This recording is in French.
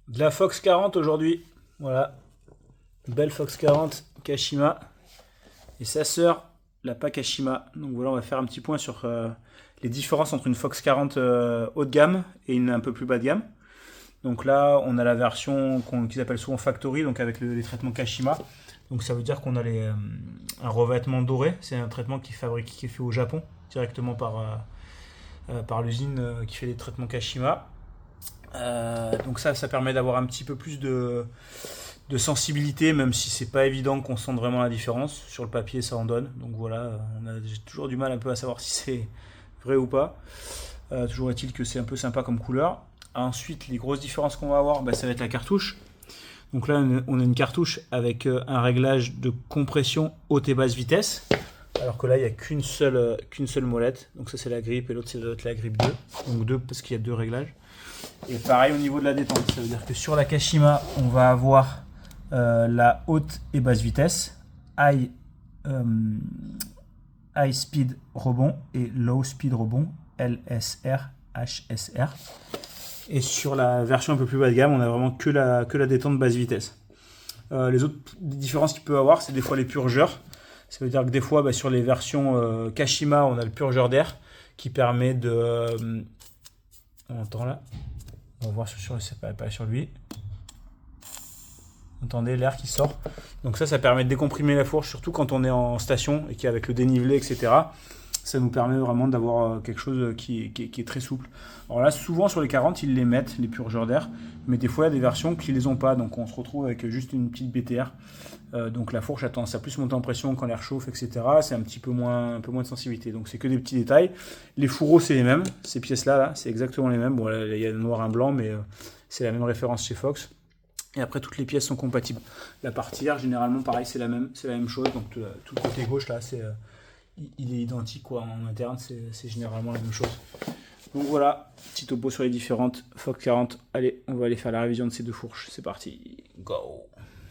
De la Fox 40 aujourd'hui. Voilà. Belle Fox 40 Kashima. Et sa sœur, la Pakashima. Donc voilà, on va faire un petit point sur les différences entre une Fox 40 haut de gamme et une un peu plus bas de gamme. Donc là, on a la version qu'ils appellent souvent Factory, donc avec les traitements Kashima. Donc ça veut dire qu'on a un revêtement doré. C'est un traitement qui est fait au Japon, directement par l'usine qui fait les traitements Kashima. Donc ça permet d'avoir un petit peu plus de sensibilité, même si c'est pas évident qu'on sente vraiment la différence. Sur le papier, ça en donne. Donc voilà, j'ai toujours du mal un peu à savoir si c'est vrai ou pas. Toujours est-il que c'est un peu sympa comme couleur. Ensuite, les grosses différences qu'on va avoir, ça va être la cartouche. Donc là, on a une cartouche avec un réglage de compression haute et basse vitesse. Alors que là, il n'y a qu'une seule molette. Donc ça, c'est la grippe et l'autre, c'est la grippe 2. Donc 2 parce qu'il y a 2 réglages. Et pareil au niveau de la détente. Ça veut dire que sur la Kashima, on va avoir la haute et basse vitesse, high speed rebond et low speed rebond, LSR, HSR. Et sur la version un peu plus bas de gamme, on a vraiment que la détente basse vitesse. Les autres différences qu'il peut avoir, c'est des fois les purgeurs. Ça veut dire que des fois, sur les versions Kashima, on a le purgeur d'air qui permet de... on entend là. On va voir c'est pas sur lui. Vous entendez l'air qui sort. Donc ça permet de décomprimer la fourche, surtout quand on est en station et qu'avec le dénivelé, etc., ça nous permet vraiment d'avoir quelque chose qui est très souple. Alors là, souvent sur les 40, ils les mettent, les purgeurs d'air, mais des fois, il y a des versions qui ne les ont pas, donc on se retrouve avec juste une petite BTR. Donc la fourche a tendance à plus monter en pression quand l'air chauffe, etc. C'est un peu moins de sensibilité. Donc c'est que des petits détails. Les fourreaux, c'est les mêmes. Ces pièces-là, c'est exactement les mêmes. Bon, là, il y a le noir, un blanc, mais c'est la même référence chez Fox. Et après, toutes les pièces sont compatibles. La partie air, généralement, pareil, c'est la même chose. Donc tout le côté gauche, là, il est identique quoi. En interne, c'est généralement la même chose. Donc voilà, petit topo sur les différentes Fox 40. Allez, on va aller faire la révision de ces deux fourches. C'est parti, go!